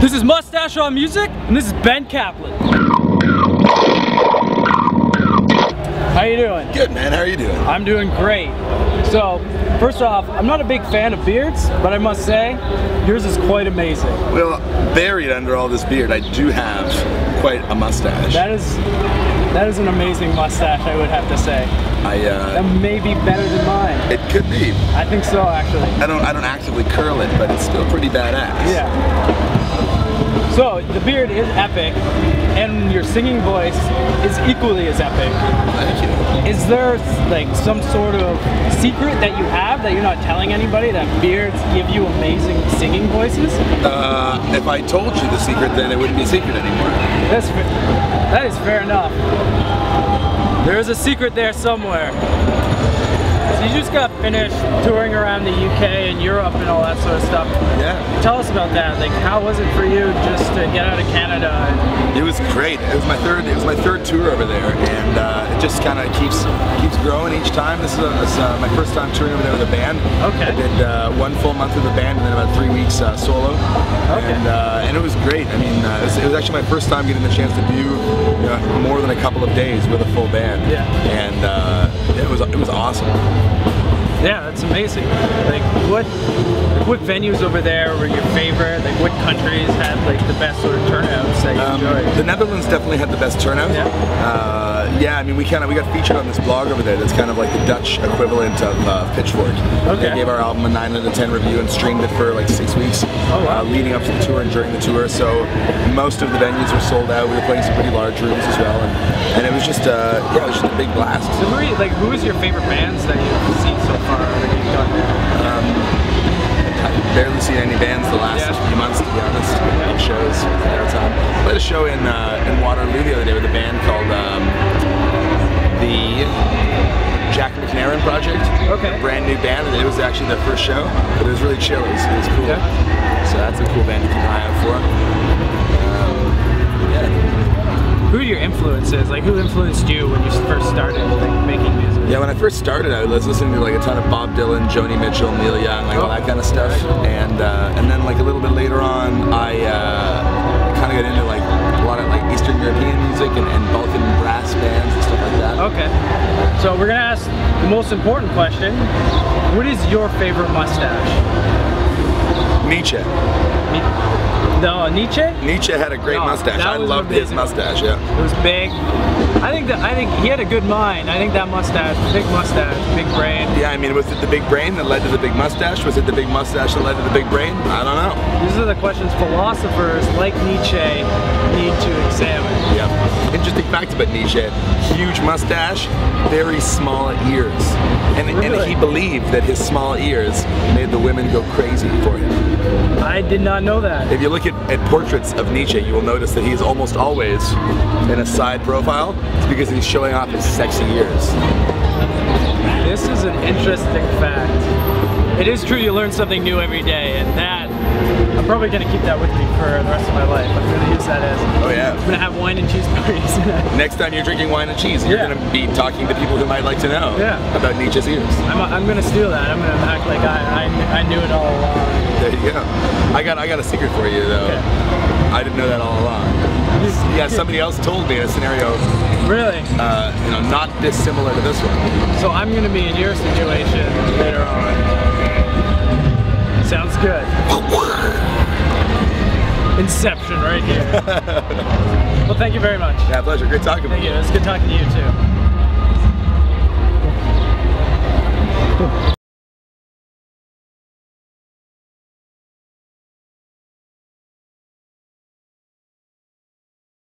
This is Mustache on Music, and this is Ben Caplan. How you doing? Good, man. How are you doing? I'm doing great. So, first off, I'm not a big fan of beards, but I must say, yours is quite amazing. Well, buried under all this beard, I do have quite a mustache. That is an amazing mustache, I would have to say. That may be better than mine. It could be. I think so, actually. I don't actively curl it, but it's still pretty badass. Yeah. So, the beard is epic, and your singing voice is equally as epic. Thank you. Is there like some sort of secret that you have that you're not telling anybody, that beards give you amazing singing voices? If I told you the secret, then it wouldn't be a secret anymore. That is fair enough. There is a secret there somewhere. So you just got finished touring around the UK and Europe and all that sort of stuff. Yeah. Tell us about that. Like, how was it for you just to get out of Canada? It was great. It was my third tour over there, and it just kind of keeps growing each time. This is my first time touring over there with a band. Okay. I did 1 full month with the band and then about 3 weeks solo. Okay. And it was great. I mean, it was actually my first time getting the chance to do more than a couple of days with a full band. Yeah. And it was awesome. Yeah, that's amazing. Like, what venues over there were your favorite? Like, what countries had like the best sort of turnouts that you enjoyed? The Netherlands definitely had the best turnout. Yeah. Yeah, I mean, we got featured on this blog over there that's kind of like the Dutch equivalent of Pitchfork. Okay. They gave our album a 9 out of 10 review and streamed it for like 6 weeks. Oh, wow. Leading up to the tour and during the tour. So most of the venues were sold out. We were playing some pretty large rooms as well, and it was just yeah, it was just a big blast. So who is your favorite bands that you've seen so far that you've done? I've barely seen any bands the last few months, to be honest. Big shows all the time. I played a show in Waterloo the other day with a band called the Jack McNairan Project. Okay. A brand new band, and it was actually their first show, but it was really chill. It was cool. Yeah. So that's a cool band to keep an eye out for. Yeah. Who are your influences? Like, who influenced you when you first started making music? Yeah, when I first started, I was listening to like a ton of Bob Dylan, Joni Mitchell, Neil Young, like all that kind of stuff. And then like a little bit later on, I kind of got into like a lot of like Eastern European music and Balkan brass bands and stuff like that. Okay. So we're gonna ask the most important question: what is your favorite mustache? Nietzsche. No, Nietzsche? Nietzsche had a great mustache. I loved his mustache, yeah. It was big. I think he had a good mind. I think that mustache, big brain. Yeah, I mean, was it the big brain that led to the big mustache? Was it the big mustache that led to the big brain? I don't know. These are the questions philosophers like Nietzsche need to examine. Yeah. Interesting fact about Nietzsche: huge mustache, very small ears. And he believed that his small ears made the women go crazy for him. I did not know that. If you look at portraits of Nietzsche, you will notice that he is almost always in a side profile. It's because he's showing off his sexy ears. This is an interesting fact. It is true you learn something new every day, and that, I'm probably going to keep that with me for the rest of my life. I'm going to use that as, oh yeah, I'm going to have wine and cheese parties. Next time you're drinking wine and cheese, you're going to be talking to people who might like to know about Nietzsche's ears. I'm going to steal that. I'm going to act like I knew it all along. There you go. I got a secret for you though. Okay. I didn't know that all along. Yeah, somebody else told me in a scenario. Really? Not dissimilar to this one. So I'm going to be in your situation later on. Sounds good. Inception right here. Well, thank you very much. Yeah, pleasure. Great talking to you. Thank you. It was good talking to you too.